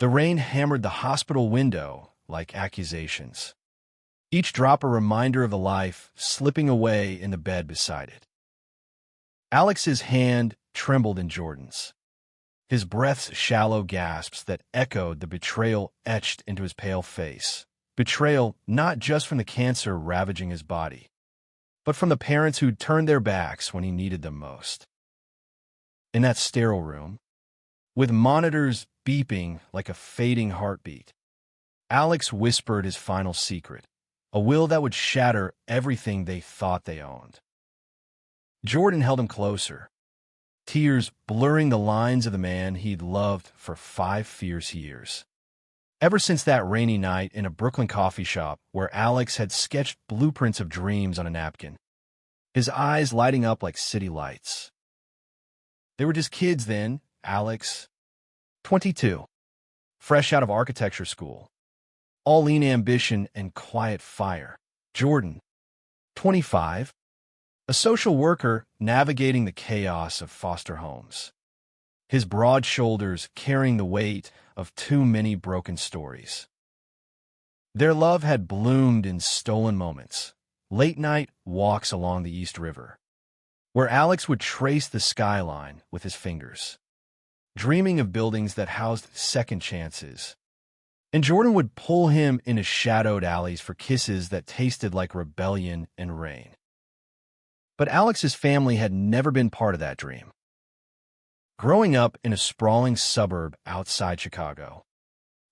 The rain hammered the hospital window like accusations, each drop a reminder of the life slipping away in the bed beside it. Alex's hand trembled in Jordan's, his breath's shallow gasps that echoed the betrayal etched into his pale face. Betrayal not just from the cancer ravaging his body, but from the parents who'd turned their backs when he needed them most. In that sterile room, with monitors beeping like a fading heartbeat, Alex whispered his final secret, a will that would shatter everything they thought they owned. Jordan held him closer, tears blurring the lines of the man he'd loved for 5 fierce years. Ever since that rainy night in a Brooklyn coffee shop where Alex had sketched blueprints of dreams on a napkin, his eyes lighting up like city lights. They were just kids then, Alex, 22, fresh out of architecture school, all lean ambition and quiet fire. Jordan, 25, a social worker navigating the chaos of foster homes, his broad shoulders carrying the weight of too many broken stories. Their love had bloomed in stolen moments, late-night walks along the East River, where Alex would trace the skyline with his fingers, dreaming of buildings that housed second chances. And Jordan would pull him into shadowed alleys for kisses that tasted like rebellion and rain. But Alex's family had never been part of that dream. Growing up in a sprawling suburb outside Chicago,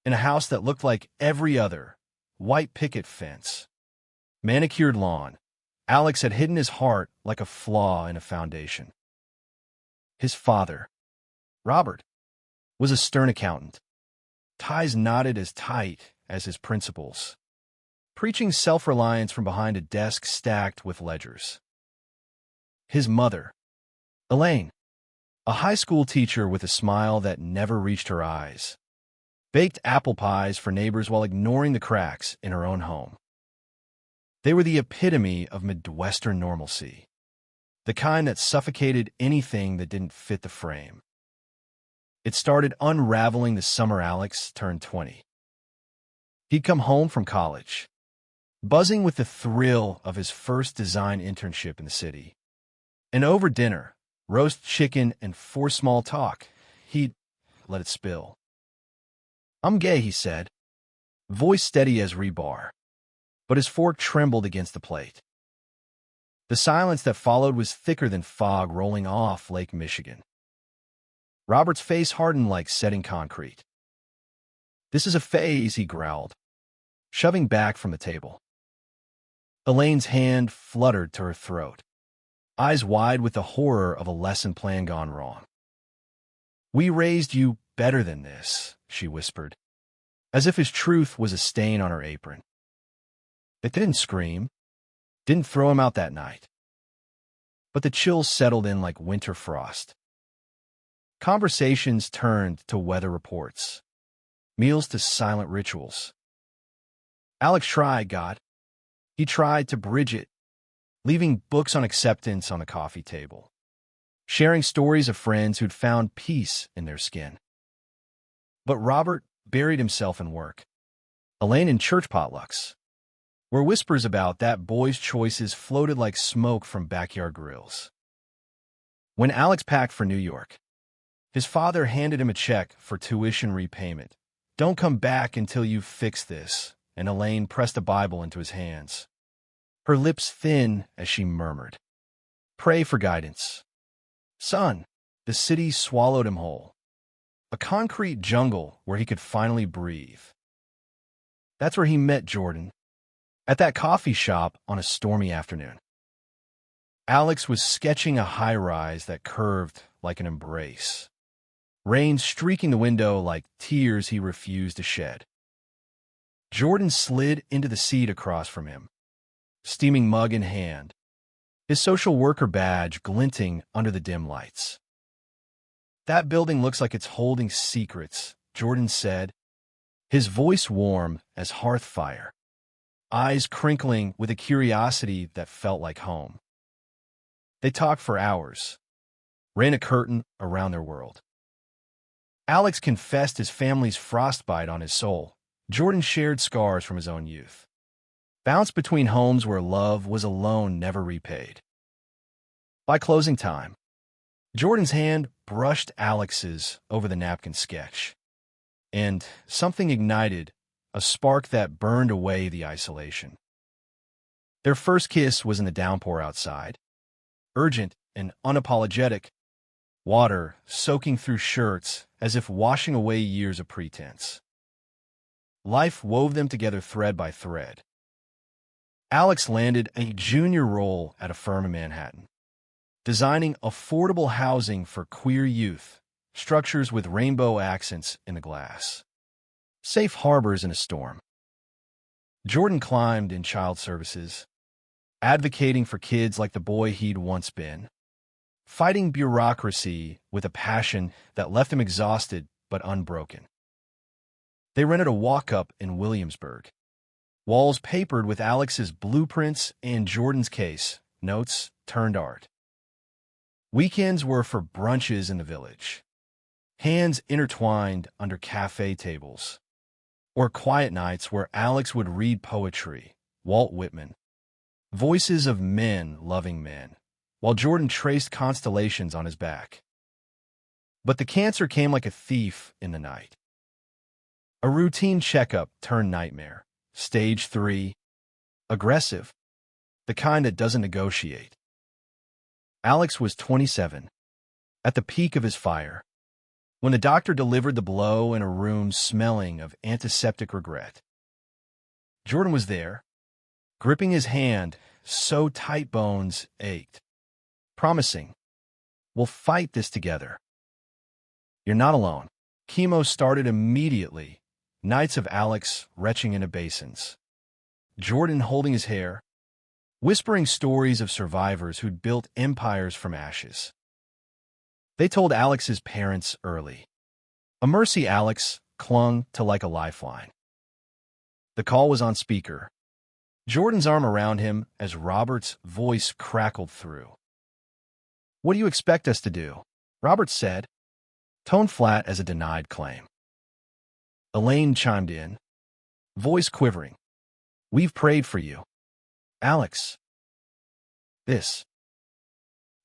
in a house that looked like every other, white picket fence, manicured lawn, Alex had hidden his heart like a flaw in a foundation. His father, Robert, was a stern accountant, ties knotted as tight as his principles, preaching self-reliance from behind a desk stacked with ledgers. His mother, Elaine, a high school teacher with a smile that never reached her eyes, baked apple pies for neighbors while ignoring the cracks in her own home. They were the epitome of Midwestern normalcy, the kind that suffocated anything that didn't fit the frame. It started unraveling the summer Alex turned 20. He'd come home from college, buzzing with the thrill of his first design internship in the city. And over dinner, roast chicken and 4 small talk, he'd let it spill. "I'm gay," he said, voice steady as rebar, but his fork trembled against the plate. The silence that followed was thicker than fog rolling off Lake Michigan. Robert's face hardened like setting concrete. "This is a phase," he growled, shoving back from the table. Elaine's hand fluttered to her throat, eyes wide with the horror of a lesson plan gone wrong. "We raised you better than this," she whispered, as if his truth was a stain on her apron. It didn't scream, didn't throw him out that night. But the chills settled in like winter frost. Conversations turned to weather reports, meals to silent rituals. Alex tried, God. He tried to bridge it, leaving books on acceptance on the coffee table, sharing stories of friends who'd found peace in their skin. But Robert buried himself in work, Elaine in church potlucks, where whispers about that boy's choices floated like smoke from backyard grills. When Alex packed for New York, his father handed him a check for tuition repayment. "Don't come back until you've fixed this," and Elaine pressed a Bible into his hands, her lips thin as she murmured, "Pray for guidance." Son, the city swallowed him whole, a concrete jungle where he could finally breathe. That's where he met Jordan, at that coffee shop on a stormy afternoon. Alex was sketching a high-rise that curved like an embrace, rain streaking the window like tears he refused to shed. Jordan slid into the seat across from him, steaming mug in hand, his social worker badge glinting under the dim lights. "That building looks like it's holding secrets," Jordan said, his voice warm as hearth fire, eyes crinkling with a curiosity that felt like home. They talked for hours, ran a curtain around their world. Alex confessed his family's frostbite on his soul. Jordan shared scars from his own youth. Bounced between homes where love was a loan never repaid. By closing time, Jordan's hand brushed Alex's over the napkin sketch, and something ignited, a spark that burned away the isolation. Their first kiss was in the downpour outside, urgent and unapologetic, water soaking through shirts as if washing away years of pretense. Life wove them together thread by thread. Alex landed a junior role at a firm in Manhattan, designing affordable housing for queer youth, structures with rainbow accents in the glass, safe harbors in a storm. Jordan climbed in child services, advocating for kids like the boy he'd once been, fighting bureaucracy with a passion that left him exhausted but unbroken. They rented a walk-up in Williamsburg, walls papered with Alex's blueprints and Jordan's case, notes turned art. Weekends were for brunches in the village, hands intertwined under cafe tables, or quiet nights where Alex would read poetry, Walt Whitman, voices of men loving men, while Jordan traced constellations on his back. But the cancer came like a thief in the night. A routine checkup turned nightmare. Stage 3. Aggressive. The kind that doesn't negotiate. Alex was 27, at the peak of his fire, when the doctor delivered the blow in a room smelling of antiseptic regret. Jordan was there, gripping his hand so tight bones ached, promising, "We'll fight this together. You're not alone." Chemo started immediately, nights of Alex retching into basins, Jordan holding his hair, whispering stories of survivors who'd built empires from ashes. They told Alex's parents early, a mercy Alex clung to like a lifeline. The call was on speaker, Jordan's arm around him as Robert's voice crackled through. "What do you expect us to do?" Robert said, tone flat as a denied claim. Elaine chimed in, voice quivering. "We've prayed for you. Alex, this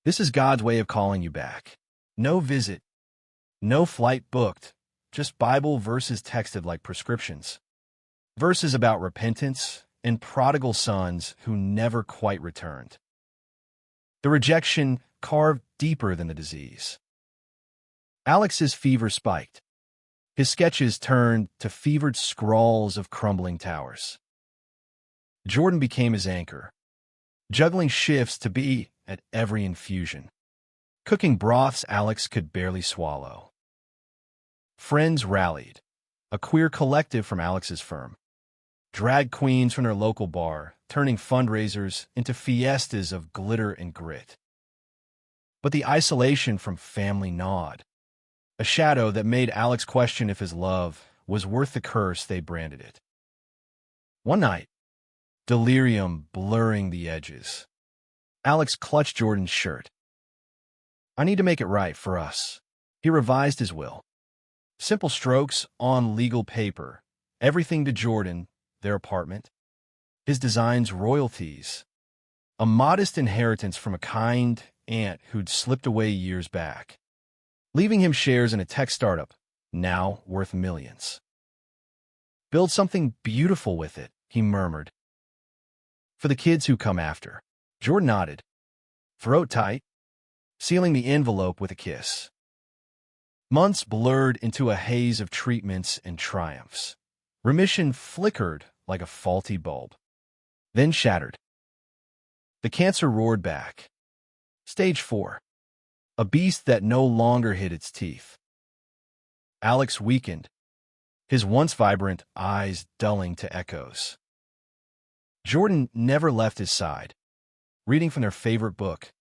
is God's way of calling you back. No visit, no flight booked, just Bible verses texted like prescriptions. Verses about repentance and prodigal sons who never quite returned. The rejection carved deeper than the disease." Alex's fever spiked. His sketches turned to fevered scrawls of crumbling towers. Jordan became his anchor, juggling shifts to be at every infusion, cooking broths Alex could barely swallow. Friends rallied, a queer collective from Alex's firm, drag queens from their local bar, turning fundraisers into fiestas of glitter and grit. But the isolation from family gnawed, a shadow that made Alex question if his love was worth the curse they branded it. One night, delirium blurring the edges, Alex clutched Jordan's shirt. "I need to make it right for us." He revised his will. Simple strokes on legal paper, everything to Jordan, their apartment, his designs royalties, a modest inheritance from a kind aunt who'd slipped away years back, leaving him shares in a tech startup, now worth millions. "Build something beautiful with it," he murmured. "For the kids who come after." Jordan nodded, throat tight, sealing the envelope with a kiss. Months blurred into a haze of treatments and triumphs. Remission flickered like a faulty bulb, then shattered. The cancer roared back. Stage 4. A beast that no longer hid its teeth. Alex weakened, his once vibrant eyes dulling to echoes. Jordan never left his side, reading from their favorite book,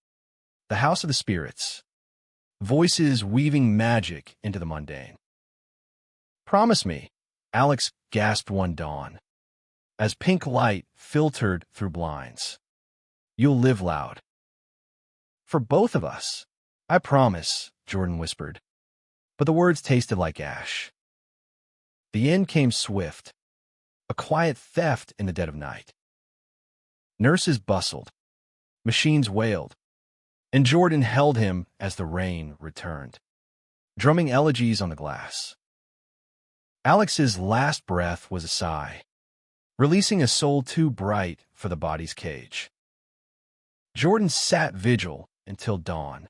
The House of the Spirits, voices weaving magic into the mundane. "Promise me," Alex gasped one dawn, as pink light filtered through blinds. "You'll live loud." "For both of us." "I promise," Jordan whispered. but the words tasted like ash. The end came swift, a quiet theft in the dead of night. Nurses bustled, machines wailed, and Jordan held him as the rain returned, drumming elegies on the glass. Alex's last breath was a sigh, releasing a soul too bright for the body's cage. Jordan sat vigil until dawn,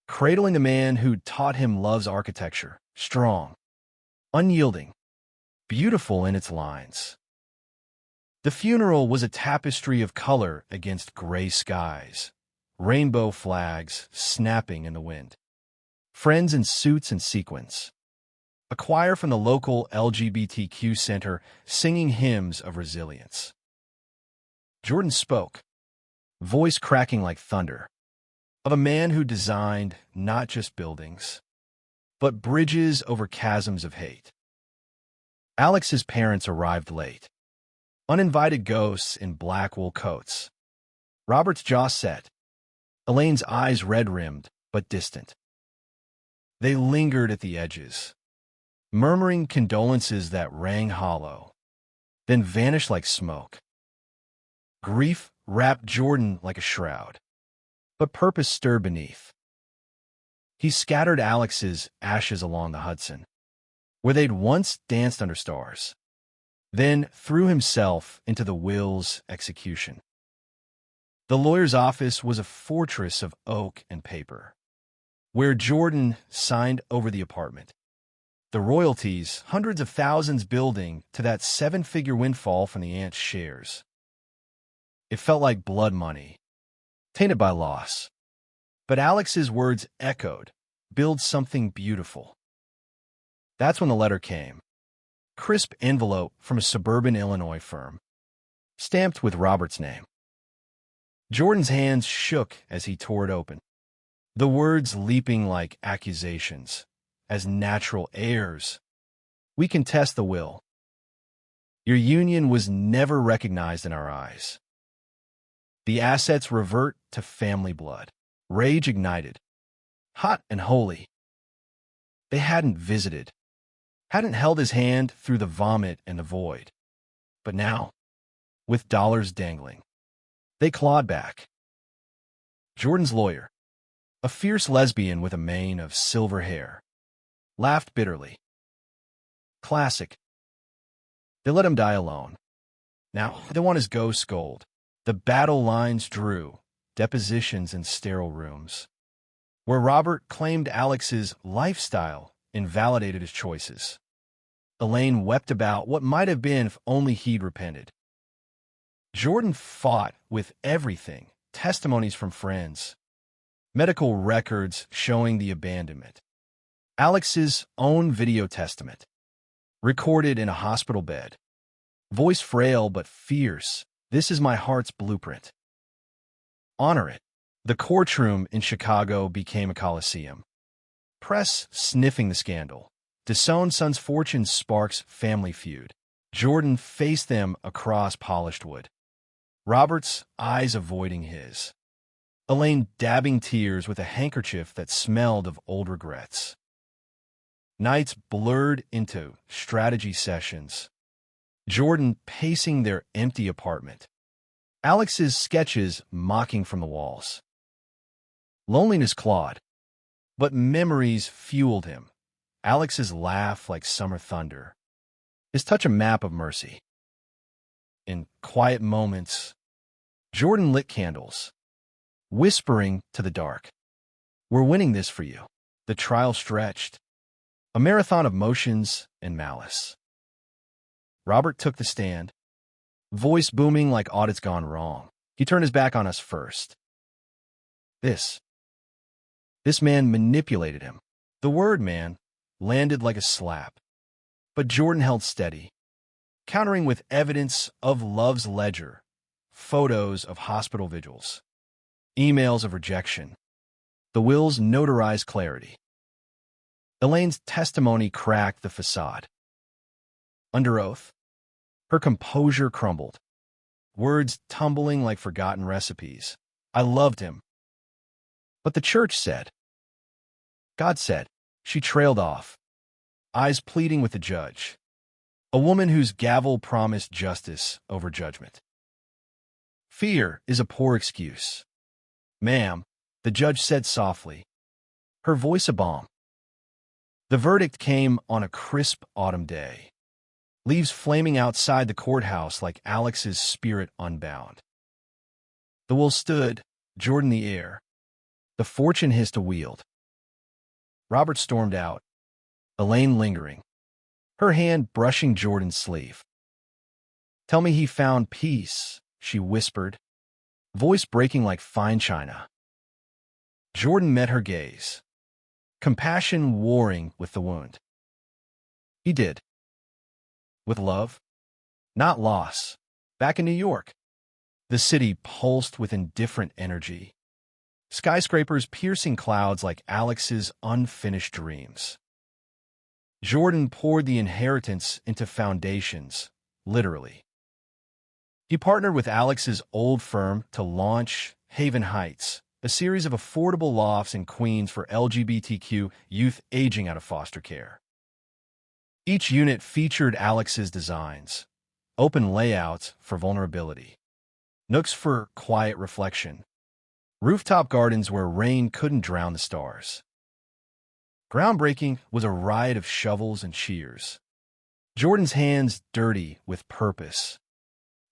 cradling the man who'd taught him love's architecture, strong, unyielding, beautiful in its lines. The funeral was a tapestry of color against gray skies, rainbow flags snapping in the wind, friends in suits and sequins, a choir from the local LGBTQ center singing hymns of resilience. Jordan spoke, voice cracking like thunder, of a man who designed not just buildings, but bridges over chasms of hate. Alex's parents arrived late, uninvited ghosts in black wool coats. Robert's jaw set, Elaine's eyes red-rimmed but distant. They lingered at the edges, murmuring condolences that rang hollow, then vanished like smoke. Grief wrapped Jordan like a shroud, but purpose stirred beneath. He scattered Alex's ashes along the Hudson, where they'd once danced under stars, then threw himself into the will's execution. The lawyer's office was a fortress of oak and paper, where Jordan signed over the apartment, the royalties, hundreds of thousands building to that seven-figure windfall from the aunt's shares. It felt like blood money, tainted by loss. But Alex's words echoed, build something beautiful. That's when the letter came. Crisp envelope from a suburban Illinois firm, stamped with Robert's name. Jordan's hands shook as he tore it open, the words leaping like accusations. As natural heirs, we contest the will. Your union was never recognized in our eyes. The assets revert to family blood. Rage ignited, hot and holy. They hadn't visited, hadn't held his hand through the vomit and the void. But now, with dollars dangling, they clawed back. Jordan's lawyer, a fierce lesbian with a mane of silver hair, laughed bitterly. Classic. They let him die alone. Now they want his ghost gold. The battle lines drew, depositions in sterile rooms, where Robert claimed Alex's lifestyle invalidated his choices. Elaine wept about what might have been if only he'd repented. Jordan fought with everything, testimonies from friends, medical records showing the abandonment, Alex's own video testament, recorded in a hospital bed, voice frail but fierce. This is my heart's blueprint. Honor it. The courtroom in Chicago became a coliseum. Press sniffing the scandal. Disowned son's fortune sparks family feud. Jordan faced them across polished wood, Robert's eyes avoiding his. Elaine dabbing tears with a handkerchief that smelled of old regrets. Nights blurred into strategy sessions. Jordan pacing their empty apartment. Alex's sketches mocking from the walls. Loneliness clawed, but memories fueled him. Alex's laugh like summer thunder. His touch a map of mercy. In quiet moments, Jordan lit candles, whispering to the dark, "We're winning this for you." The trial stretched, a marathon of motions and malice. Robert took the stand, voice booming like audit's gone wrong. He turned his back on us first. This man manipulated him. The word man landed like a slap, but Jordan held steady, countering with evidence of love's ledger, photos of hospital vigils, emails of rejection, the will's notarized clarity. Elaine's testimony cracked the facade. Under oath, her composure crumbled, words tumbling like forgotten recipes. I loved him. But the church said, God said, She trailed off, eyes pleading with the judge, a woman whose gavel promised justice over judgment. Fear is a poor excuse. Ma'am, the judge said softly, her voice a balm. The verdict came on a crisp autumn day, leaves flaming outside the courthouse like Alex's spirit unbound. The will stood, Jordan the heir. The fortune hissed a wield. Robert stormed out, Elaine lingering, her hand brushing Jordan's sleeve. Tell me he found peace, she whispered, voice breaking like fine china. Jordan met her gaze, compassion warring with the wound. He did. With love, not loss. Back in New York, the city pulsed with indifferent energy, skyscrapers piercing clouds like Alex's unfinished dreams. Jordan poured the inheritance into foundations, literally. He partnered with Alex's old firm to launch Haven Heights, a series of affordable lofts in Queens for LGBTQ youth aging out of foster care. Each unit featured Alex's designs, open layouts for vulnerability, nooks for quiet reflection, rooftop gardens where rain couldn't drown the stars. Groundbreaking was a riot of shovels and shears, Jordan's hands dirty with purpose,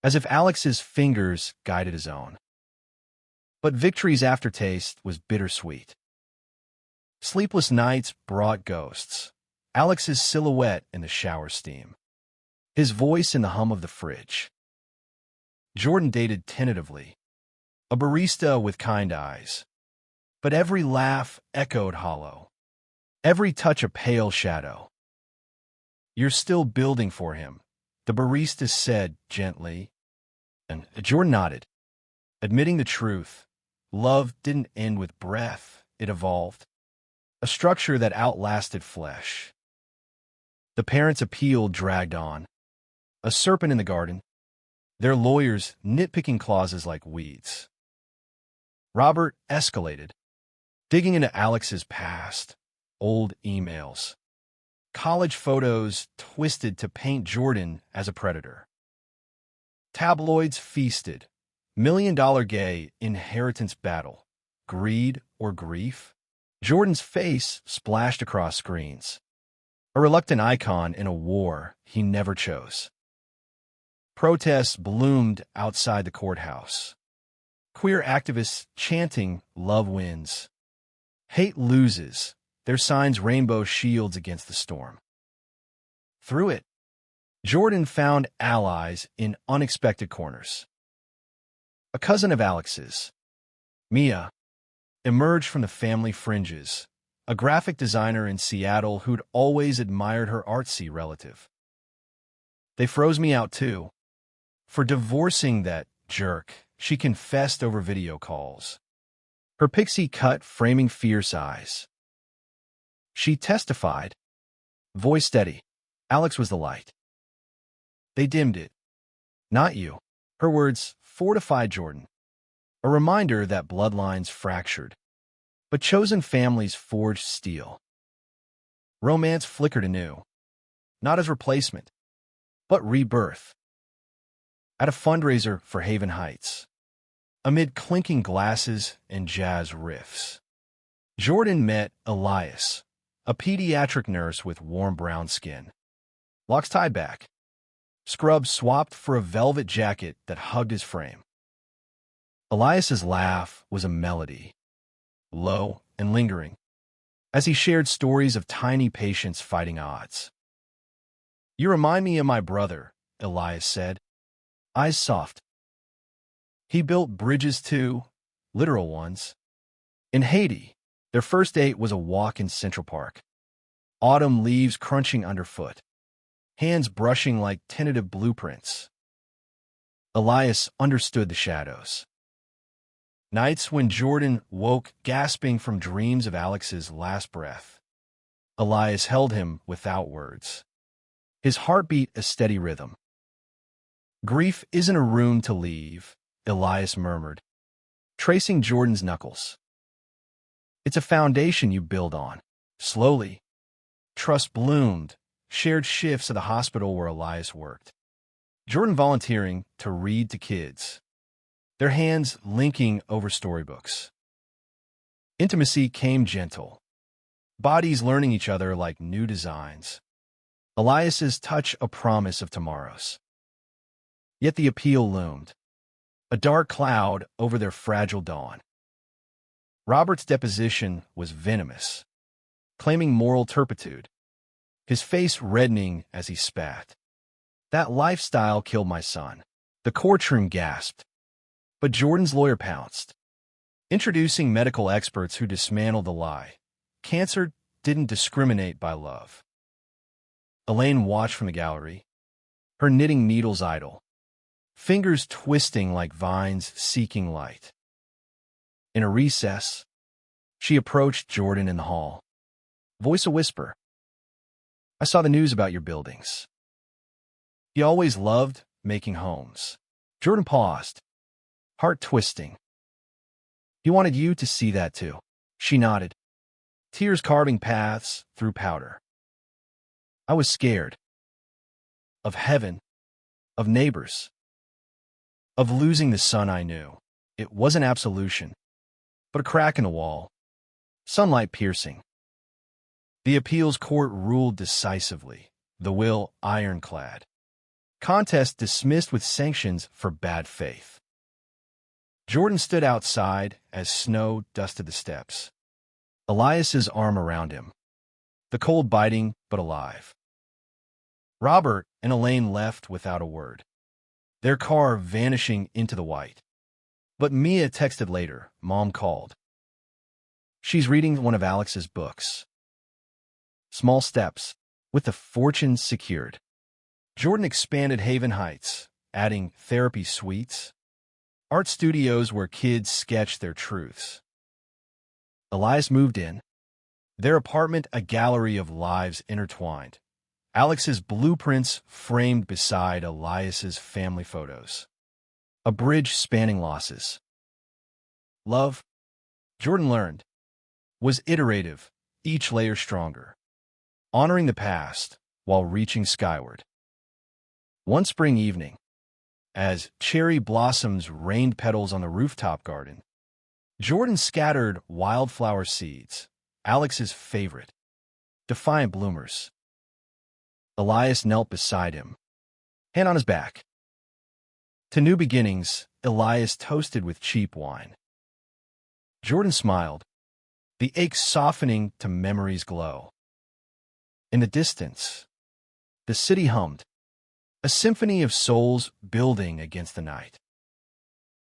as if Alex's fingers guided his own. But victory's aftertaste was bittersweet. Sleepless nights brought ghosts, Alex's silhouette in the shower steam, his voice in the hum of the fridge. Jordan dated tentatively, a barista with kind eyes. But every laugh echoed hollow, every touch a pale shadow. You're still building for him, the barista said gently, and Jordan nodded, admitting the truth. Love didn't end with breath, it evolved, a structure that outlasted flesh. The parents' appeal dragged on, a serpent in the garden, their lawyers nitpicking clauses like weeds. Robert escalated, digging into Alex's past, old emails, college photos twisted to paint Jordan as a predator. Tabloids feasted, million-dollar gay inheritance battle, greed or grief. Jordan's face splashed across screens, a reluctant icon in a war he never chose. Protests bloomed outside the courthouse, queer activists chanting love wins, hate loses, their signs rainbow shields against the storm. Through it, Jordan found allies in unexpected corners. A cousin of Alex's, Mia, emerged from the family fringes, a graphic designer in Seattle who'd always admired her artsy relative. They froze me out too. For divorcing that jerk, she confessed over video calls, her pixie cut framing fierce eyes. She testified, voice steady, Alex was the light. They dimmed it. Not you. Her words fortified Jordan, a reminder that bloodlines fractured, but chosen families forged steel. Romance flickered anew, not as replacement, but rebirth. At a fundraiser for Haven Heights, amid clinking glasses and jazz riffs, Jordan met Elias, a pediatric nurse with warm brown skin, locks tied back, scrubs swapped for a velvet jacket that hugged his frame. Elias's laugh was a melody, low and lingering, as he shared stories of tiny patients fighting odds. You remind me of my brother, Elias said, eyes soft. He built bridges too, literal ones. In Haiti, their first date was a walk in Central Park, autumn leaves crunching underfoot, hands brushing like tentative blueprints. Elias understood the shadows. Nights when Jordan woke gasping from dreams of Alex's last breath. Elias held him without words, his heartbeat a steady rhythm. Grief isn't a room to leave, Elias murmured, tracing Jordan's knuckles. It's a foundation you build on, Slowly, trust bloomed, shared shifts at the hospital where Elias worked. Jordan volunteering to read to kids, their hands linking over storybooks. Intimacy came gentle, bodies learning each other like new designs. Elias's touch a promise of tomorrows. Yet the appeal loomed, a dark cloud over their fragile dawn. Robert's deposition was venomous, claiming moral turpitude, his face reddening as he spat. That lifestyle killed my son. The courtroom gasped, but Jordan's lawyer pounced, introducing medical experts who dismantled the lie. Cancer didn't discriminate by love. Elaine watched from the gallery, her knitting needles idle, fingers twisting like vines seeking light. In a recess, she approached Jordan in the hall, voice a whisper. I saw the news about your buildings. He always loved making homes. Jordan paused, heart twisting. He wanted you to see that too. She nodded, tears carving paths through powder. I was scared. Of heaven, of neighbors, of losing the son I knew. It wasn't absolution, but a crack in the wall, sunlight piercing. The appeals court ruled decisively, the will ironclad. Contest dismissed with sanctions for bad faith. Jordan stood outside as snow dusted the steps, Elias's arm around him, the cold biting but alive. Robert and Elaine left without a word, their car vanishing into the white. But Mia texted later, Mom called. She's reading one of Alex's books. Small steps, with the fortune secured. Jordan expanded Haven Heights, adding therapy suites, art studios where kids sketch their truths. Elias moved in, their apartment a gallery of lives intertwined, Alex's blueprints framed beside Elias's family photos. A bridge spanning losses. Love, Jordan learned, was iterative, each layer stronger, honoring the past while reaching skyward. One spring evening, as cherry blossoms rained petals on the rooftop garden, Jordan scattered wildflower seeds, Alex's favorite, defiant bloomers. Elias knelt beside him, hand on his back. To new beginnings, Elias toasted with cheap wine. Jordan smiled, the ache softening to memory's glow. In the distance, the city hummed, a symphony of souls building against the night.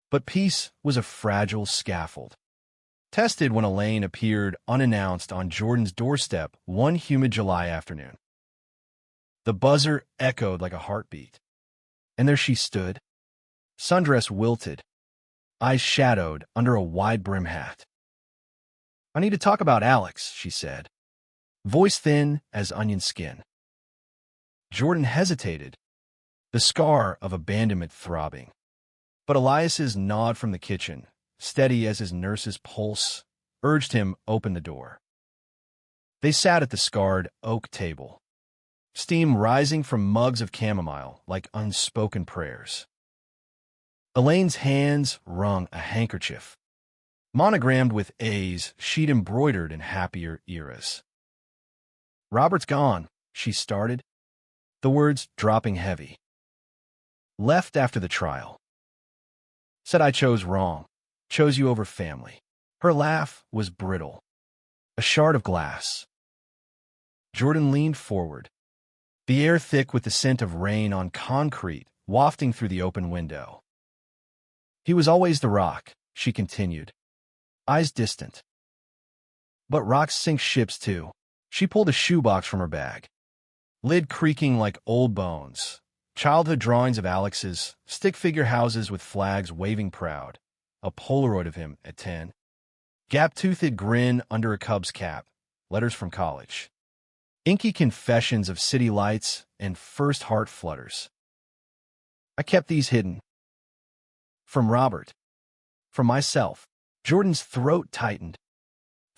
But peace was a fragile scaffold, tested when Elaine appeared unannounced on Jordan's doorstep one humid July afternoon. The buzzer echoed like a heartbeat, and there she stood, sundress wilted, eyes shadowed under a wide-brim hat. I need to talk about Alex, she said, voice thin as onion skin. Jordan hesitated, the scar of abandonment throbbing. But Elias's nod from the kitchen, steady as his nurse's pulse, urged him open the door. They sat at the scarred oak table, steam rising from mugs of chamomile like unspoken prayers. Elaine's hands wrung a handkerchief, monogrammed with A's she'd embroidered in happier eras. Robert's gone, she started, the words dropping heavy. Left after the trial. Said I chose wrong, chose you over family. Her laugh was brittle, a shard of glass. Jordan leaned forward, the air thick with the scent of rain on concrete wafting through the open window. He was always the rock, she continued, eyes distant. But rocks sink ships too. She pulled a shoebox from her bag, lid creaking like old bones. Childhood drawings of Alex's, stick-figure houses with flags waving proud, a Polaroid of him at 10. Gap-toothed grin under a Cubs cap, letters from college. Inky confessions of city lights and first heart flutters. I kept these hidden. From Robert. From myself. Jordan's throat tightened,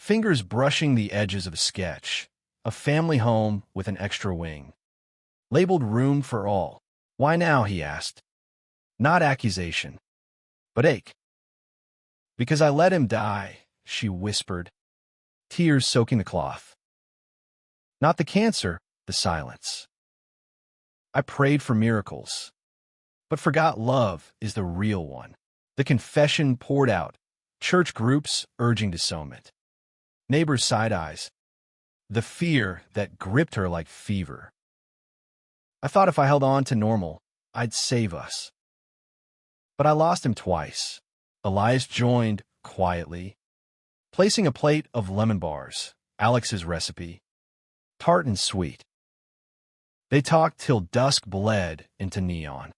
fingers brushing the edges of a sketch. A family home with an extra wing. Labeled room for all. Why now, he asked. Not accusation, but ache. Because I let him die, she whispered, tears soaking the cloth. Not the cancer, the silence. I prayed for miracles, but forgot love is the real one. The confession poured out, church groups urging disownment. Neighbors' side eyes. The fear that gripped her like fever. I thought if I held on to normal, I'd save us. But I lost him twice. Elias joined quietly, placing a plate of lemon bars, Alex's recipe, tart and sweet. They talked till dusk bled into neon,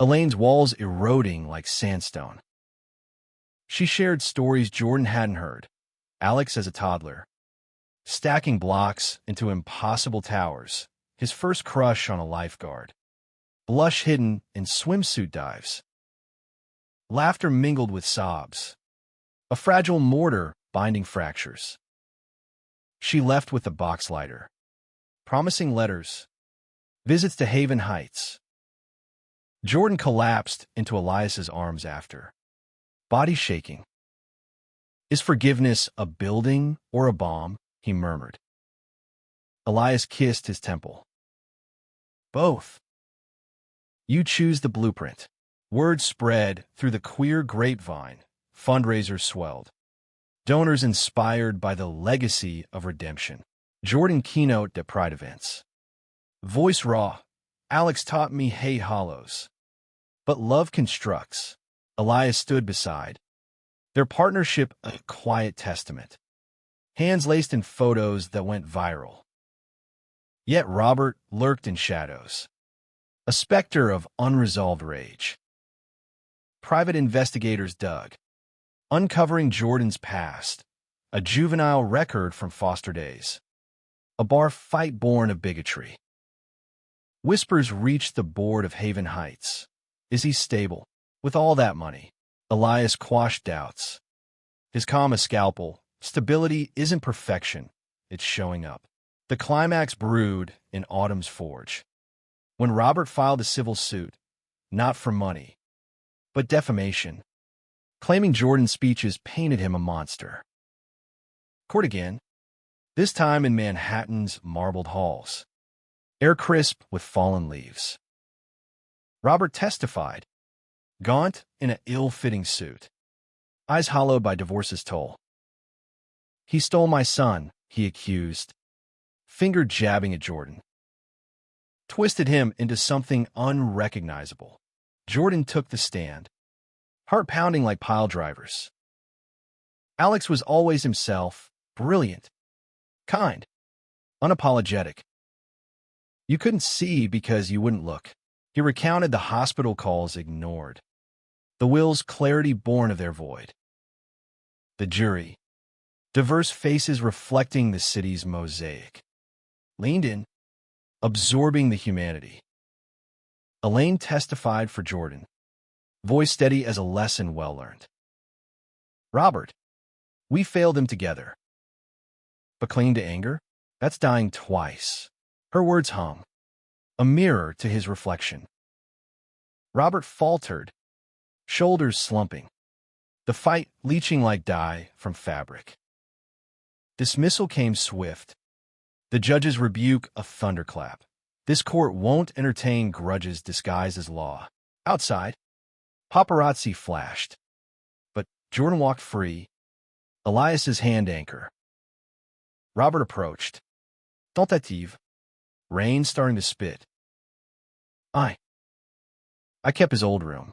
Elaine's walls eroding like sandstone. She shared stories Jordan hadn't heard, Alex as a toddler, stacking blocks into impossible towers, his first crush on a lifeguard, blush hidden in swimsuit dives. Laughter mingled with sobs, a fragile mortar binding fractures. She left with the box lighter, promising letters, visits to Haven Heights. Jordan collapsed into Elias's arms after, body shaking. Is forgiveness a building or a bomb? He murmured. Elias kissed his temple. Both. You choose the blueprint. Word spread through the queer grapevine. Fundraisers swelled. Donors inspired by the legacy of redemption. Jordan keynote at Pride events. Voice raw. Alex taught me hate hollows. But love constructs. Elias stood beside. Their partnership a quiet testament. Hands laced in photos that went viral. Yet Robert lurked in shadows. A specter of unresolved rage. Private investigators dug, uncovering Jordan's past, a juvenile record from foster days, a bar fight born of bigotry. Whispers reached the board of Haven Heights. Is he stable? With all that money, Elias quashed doubts. His calm as scalpel, stability isn't perfection, it's showing up. The climax brewed in Autumn's forge. When Robert filed a civil suit, not for money, but defamation, claiming Jordan's speeches painted him a monster. Court again, this time in Manhattan's marbled halls, air crisp with fallen leaves. Robert testified, gaunt in an ill-fitting suit, eyes hollowed by divorce's toll. He stole my son, he accused, finger jabbing at Jordan. Twisted him into something unrecognizable. Jordan took the stand, heart pounding like pile drivers. Alex was always himself, brilliant, kind, unapologetic. You couldn't see because you wouldn't look. He recounted the hospital calls ignored, the will's clarity born of their void. The jury, diverse faces reflecting the city's mosaic, leaned in, absorbing the humanity. Elaine testified for Jordan, voice steady as a lesson well learned. Robert, we failed him together. But clinging to anger? That's dying twice. Her words hung, a mirror to his reflection. Robert faltered, shoulders slumping, the fight leaching like dye from fabric. Dismissal came swift, the judge's rebuke a thunderclap. This court won't entertain grudges disguised as law. Outside, paparazzi flashed. But Jordan walked free, Elias's hand anchor. Robert approached. Tentative. Rain starting to spit. I kept his old room.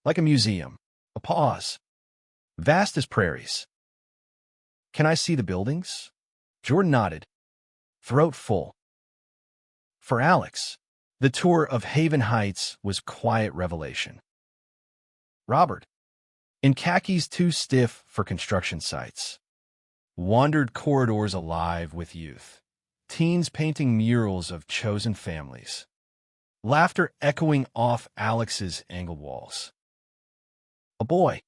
Like a museum. A pause. Vast as prairies. Can I see the buildings? Jordan nodded, throat full. For Alex, the tour of Haven Heights was quiet revelation. Robert, in khakis too stiff for construction sites, wandered corridors alive with youth, teens painting murals of chosen families, laughter echoing off Alex's angled walls. A boy,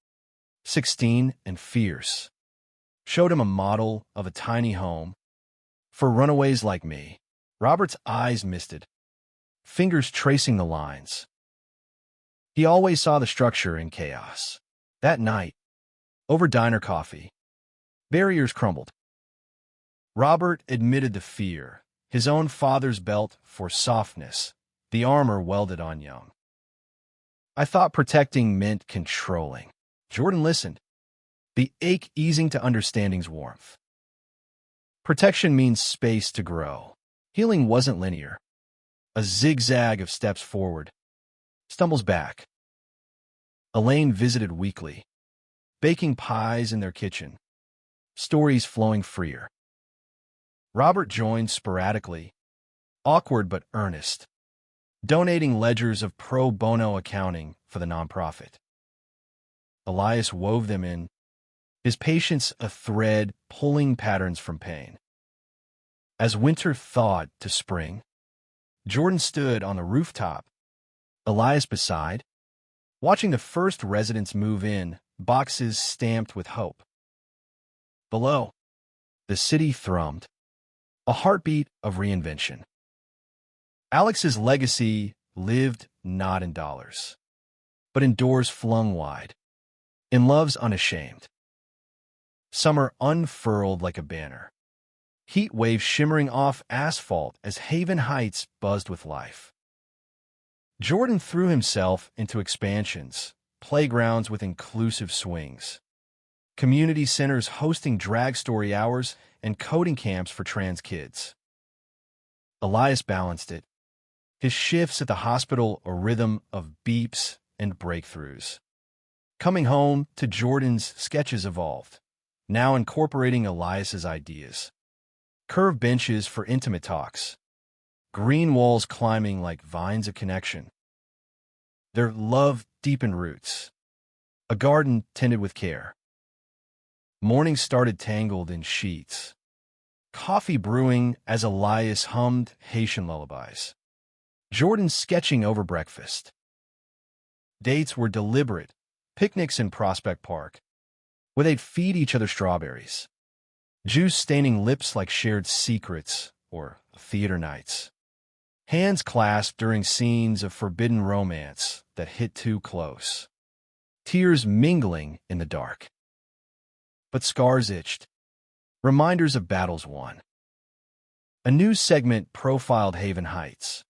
16 and fierce, showed him a model of a tiny home for runaways like me. Robert's eyes misted, fingers tracing the lines. He always saw the structure in chaos. That night, over diner coffee, barriers crumbled. Robert admitted the fear, his own father's belt for softness, the armor welded on young. I thought protecting meant controlling. Jordan listened, the ache easing to understanding's warmth. Protection means space to grow. Healing wasn't linear. A zigzag of steps forward, stumbles back. Elaine visited weekly, baking pies in their kitchen, stories flowing freer. Robert joined sporadically, awkward but earnest, donating ledgers of pro bono accounting for the nonprofit. Elias wove them in, his patience a thread pulling patterns from pain. As winter thawed to spring, Jordan stood on the rooftop, Elias beside, watching the first residents move in, boxes stamped with hope. Below, the city thrummed, a heartbeat of reinvention. Alex's legacy lived not in dollars, but in doors flung wide, in loves unashamed. Summer unfurled like a banner, heat waves shimmering off asphalt as Haven Heights buzzed with life. Jordan threw himself into expansions, playgrounds with inclusive swings, community centers hosting drag story hours and coding camps for trans kids. Elias balanced it, his shifts at the hospital a rhythm of beeps and breakthroughs. Coming home to Jordan's sketches evolved, now incorporating Elias's ideas. Curved benches for intimate talks, green walls climbing like vines of connection. Their love deepened roots, a garden tended with care. Mornings started tangled in sheets, coffee brewing as Elias hummed Haitian lullabies. Jordan sketching over breakfast. Dates were deliberate, picnics in Prospect Park, where they'd feed each other strawberries. Juice staining lips like shared secrets or theater nights. Hands clasped during scenes of forbidden romance that hit too close. Tears mingling in the dark. But scars itched, reminders of battles won. A new segment profiled Haven Heights,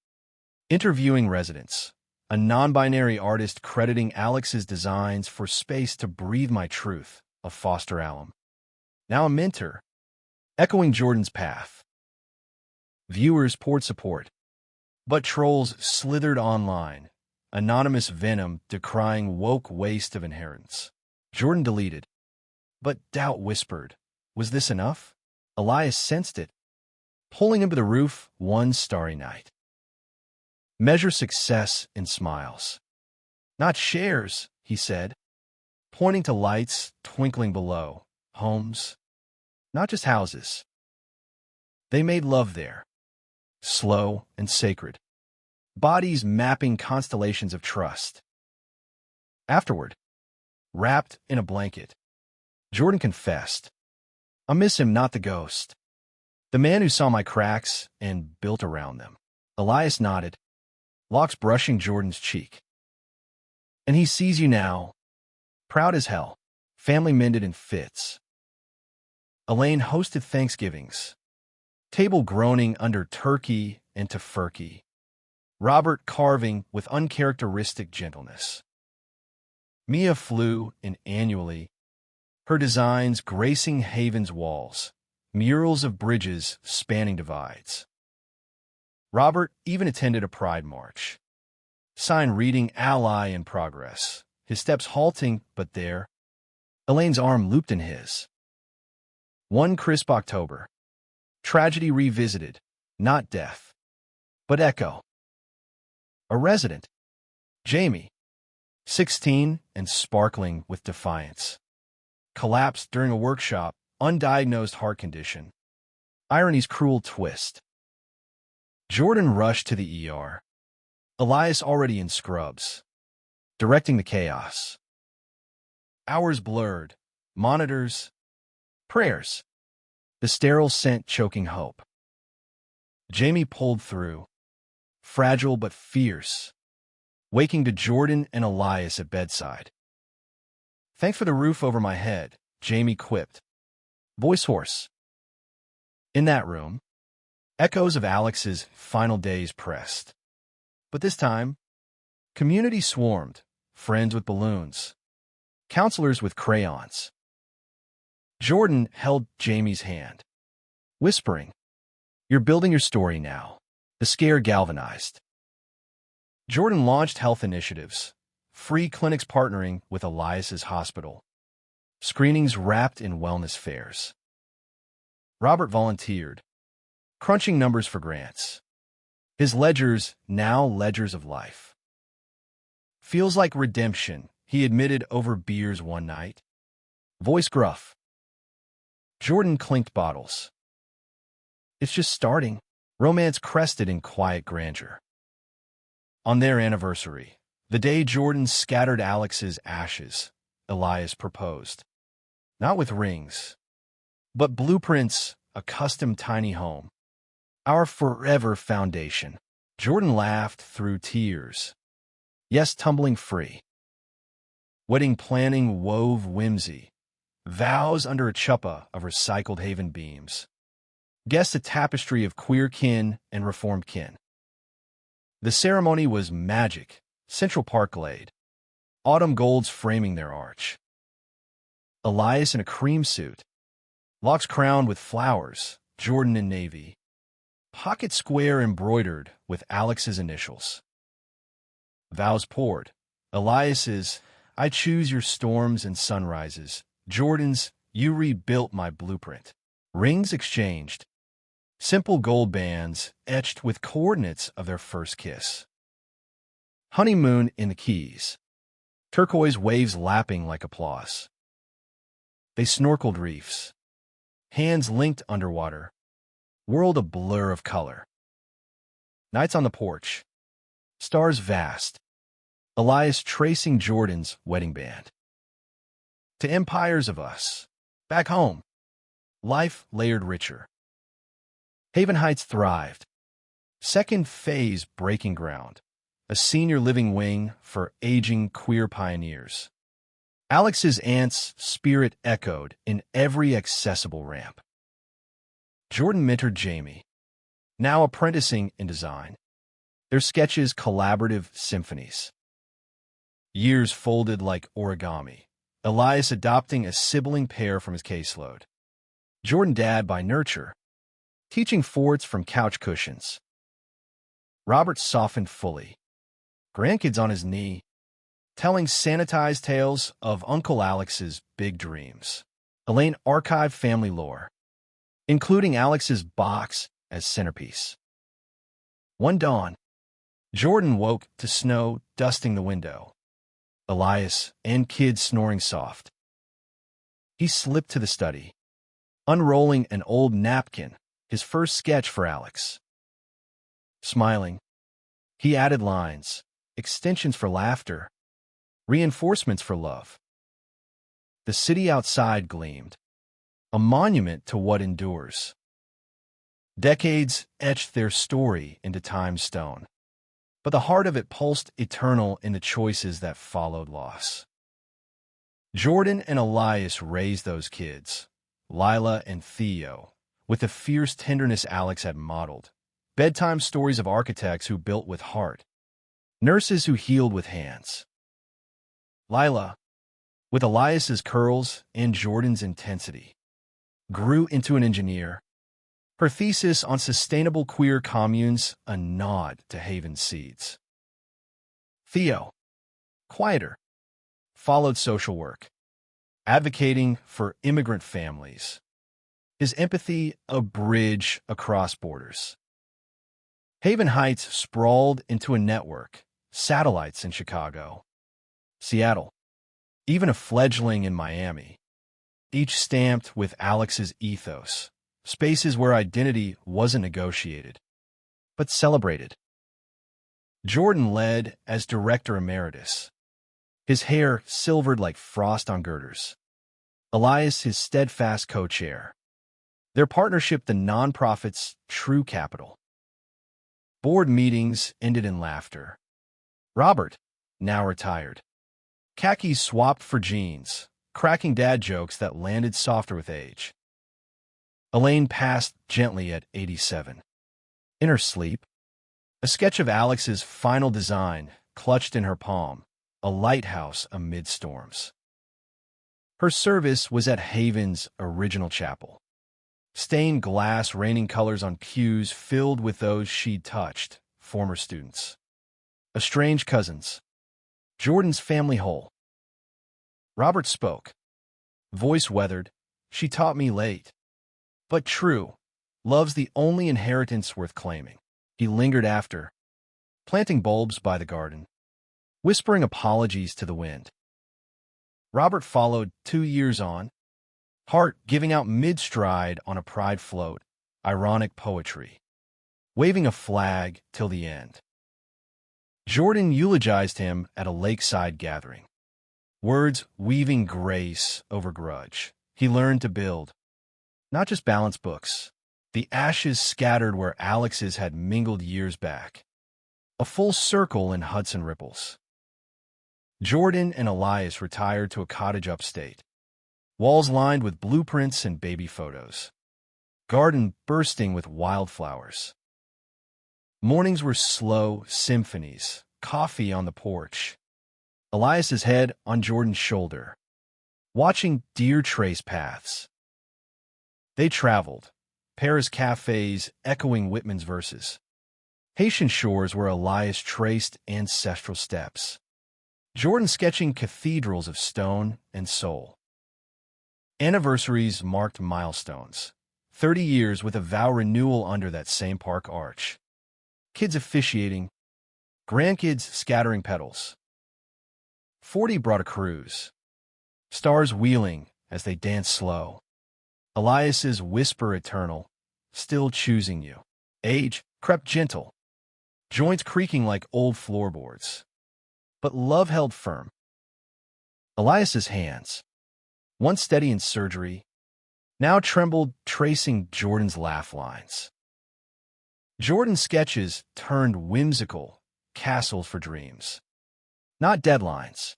interviewing residents, a non-binary artist crediting Alex's designs for space to breathe my truth of Foster Alum. Now a mentor, echoing Jordan's path. Viewers poured support, but trolls slithered online, anonymous venom decrying woke waste of inheritance. Jordan deleted, but doubt whispered, was this enough? Elias sensed it, pulling him to the roof one starry night. Measure success in smiles. Not shares, he said, pointing to lights twinkling below, homes, not just houses. They made love there, slow and sacred, bodies mapping constellations of trust. Afterward, wrapped in a blanket, Jordan confessed, I miss him, not the ghost, the man who saw my cracks and built around them. Elias nodded, locks brushing Jordan's cheek. And he sees you now, proud as hell, family mended in fits. Elaine hosted Thanksgivings, table groaning under turkey and tofurkey, Robert carving with uncharacteristic gentleness. Mia flew in annually, her designs gracing Haven's walls, murals of bridges spanning divides. Robert even attended a pride march, sign reading Ally in progress, his steps halting, but there, Elaine's arm looped in his. One crisp October, tragedy revisited, not death, but echo. A resident, Jamie, 16 and sparkling with defiance, collapsed during a workshop, undiagnosed heart condition. Irony's cruel twist. Jordan rushed to the ER, Elias already in scrubs, directing the chaos. Hours blurred, monitors, Prayers. The sterile scent choking hope. Jamie pulled through, fragile but fierce, waking to Jordan and Elias at bedside. Thanks for the roof over my head, Jamie quipped, voice hoarse. In that room, echoes of Alex's final days pressed. But this time, community swarmed, friends with balloons, counselors with crayons. Jordan held Jamie's hand, whispering, "You're building your story now." The scare galvanized. Jordan launched health initiatives, free clinics partnering with Elias's hospital, screenings wrapped in wellness fairs. Robert volunteered, crunching numbers for grants. His ledgers now ledgers of life. Feels like redemption, he admitted over beers one night. Voice gruff. Jordan clinked bottles. It's just starting. Romance crested in quiet grandeur. On their anniversary, the day Jordan scattered Alex's ashes, Elias proposed. Not with rings, but blueprints, a custom tiny home. Our forever foundation. Jordan laughed through tears. Yes, tumbling free. Wedding planning wove whimsy. Vows under a chuppah of recycled haven beams. Guessed a tapestry of queer kin and reformed kin. The ceremony was magic. Central Park Glade. Autumn golds framing their arch. Elias in a cream suit. Locks crowned with flowers. Jordan in navy. Pocket square embroidered with Alex's initials. Vows poured. Elias's, "I choose your storms and sunrises." Jordan's, "You rebuilt my blueprint." Rings exchanged. Simple gold bands etched with coordinates of their first kiss. Honeymoon in the Keys. Turquoise waves lapping like applause. They snorkeled reefs. Hands linked underwater. World a blur of color. Nights on the porch. Stars vast. Elias tracing Jordan's wedding band. To empires of us. Back home. Life layered richer. Haven Heights thrived. Second phase breaking ground. A senior living wing for aging queer pioneers. Alex's aunt's spirit echoed in every accessible ramp. Jordan mentored Jamie, now apprenticing in design. Their sketches collaborative symphonies. Years folded like origami. Elias adopting a sibling pair from his caseload. Jordan dad by nurture, teaching forts from couch cushions. Robert softened fully. Grandkids on his knee, telling sanitized tales of Uncle Alex's big dreams. Elaine archived family lore, including Alex's box as centerpiece. One dawn, Jordan woke to snow dusting the window. Elias and kids snoring soft. He slipped to the study, unrolling an old napkin, his first sketch for Alex. Smiling, he added lines, extensions for laughter, reinforcements for love. The city outside gleamed, a monument to what endures. Decades etched their story into time's stone, but the heart of it pulsed eternal in the choices that followed loss. Jordan and Elias raised those kids, Lila and Theo, with the fierce tenderness Alex had modeled. Bedtime stories of architects who built with heart, nurses who healed with hands. Lila, with Elias's curls and Jordan's intensity, grew into an engineer. Her thesis on sustainable queer communes, a nod to Haven's seeds. Theo, quieter, followed social work, advocating for immigrant families. His empathy, a bridge across borders. Haven Heights sprawled into a network, satellites in Chicago, Seattle, even a fledgling in Miami, each stamped with Alex's ethos, spaces where identity wasn't negotiated, but celebrated. Jordan led as director emeritus, his hair silvered like frost on girders. Elias his steadfast co-chair. Their partnership the nonprofit's true capital. Board meetings ended in laughter. Robert, now retired. Khakis swapped for jeans, cracking dad jokes that landed softer with age. Elaine passed gently at 87. In her sleep, a sketch of Alex's final design clutched in her palm, a lighthouse amid storms. Her service was at Haven's original chapel. Stained glass raining colors on pews filled with those she'd touched, former students. Estranged cousins. Jordan's family whole. Robert spoke. Voice weathered. She taught me late. But true. Love's the only inheritance worth claiming. He lingered after, planting bulbs by the garden, whispering apologies to the wind. Robert followed 2 years on, heart giving out mid-stride on a pride float, ironic poetry, waving a flag till the end. Jordan eulogized him at a lakeside gathering. Words weaving grace over grudge. He learned to build, not just balance books, the ashes scattered where Alex's had mingled years back. A full circle in Hudson ripples. Jordan and Elias retired to a cottage upstate. Walls lined with blueprints and baby photos. Garden bursting with wildflowers. Mornings were slow symphonies, coffee on the porch. Elias's head on Jordan's shoulder, watching deer trace paths. They traveled, Paris cafes echoing Whitman's verses. Haitian shores where Elias traced ancestral steps. Jordan sketching cathedrals of stone and soul. Anniversaries marked milestones. 30 years with a vow renewal under that same park arch. Kids officiating, grandkids scattering petals. 40 brought a cruise. Stars wheeling as they danced slow. Elias's whisper eternal, still choosing you. Age crept gentle, joints creaking like old floorboards. But love held firm. Elias's hands, once steady in surgery, now trembled tracing Jordan's laugh lines. Jordan's sketches turned whimsical castles for dreams, not deadlines.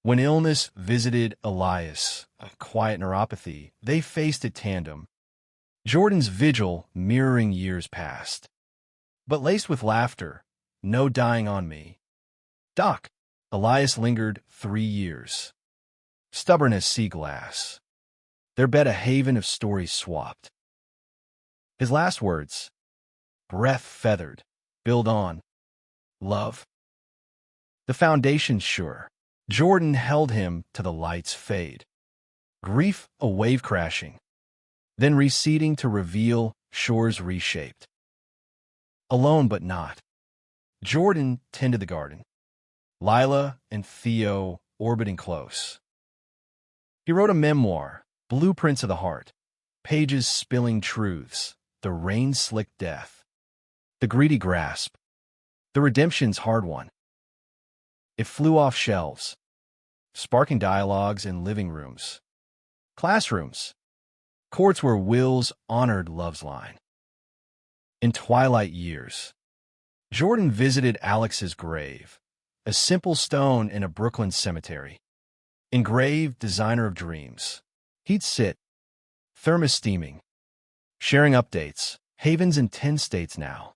When illness visited Elias, a quiet neuropathy, they faced it tandem. Jordan's vigil mirroring years past. But laced with laughter, no dying on me. Doc, Elias lingered 3 years. Stubborn as sea glass. Their bed a haven of stories swapped. His last words, breath feathered, build on. Love. The foundation's sure. Jordan held him to the light's fade. Grief a wave crashing, then receding to reveal shores reshaped. Alone but not. Jordan tended the garden. Lila and Theo orbiting close. He wrote a memoir, Blueprints of the Heart, pages spilling truths, the rain-slicked death, the greedy grasp, the redemption's hard one. It flew off shelves, sparking dialogues in living rooms, classrooms, courts where wills honored love's line. In twilight years, Jordan visited Alex's grave, a simple stone in a Brooklyn cemetery. Engraved designer of dreams. He'd sit, thermos steaming, sharing updates, havens in 10 states now.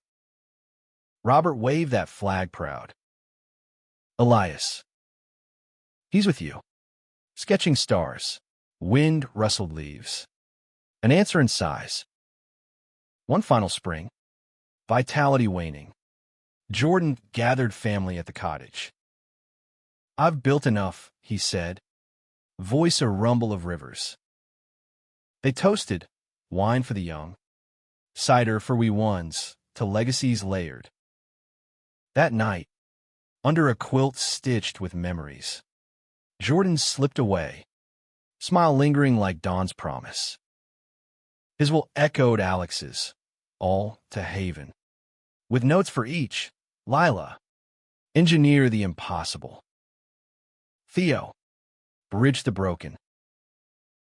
Robert waved that flag proud. Elias. He's with you. Sketching stars. Wind rustled leaves. An answer in size. One final spring. Vitality waning. Jordan gathered family at the cottage. I've built enough, he said. Voice a rumble of rivers. They toasted, wine for the young, cider for we ones, to legacies layered. That night, under a quilt stitched with memories, Jordan slipped away, smile lingering like dawn's promise. His will echoed Alex's, all to Haven. With notes for each, Lila, engineer the impossible. Theo, bridge the broken.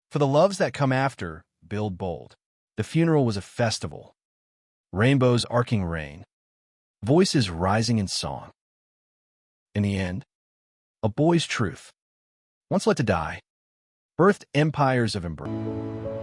For the loves that come after, build bold. The funeral was a festival. Rainbows arcing rain. Voices rising in song. In the end, a boy's truth, once let to die, birthed empires of embrace.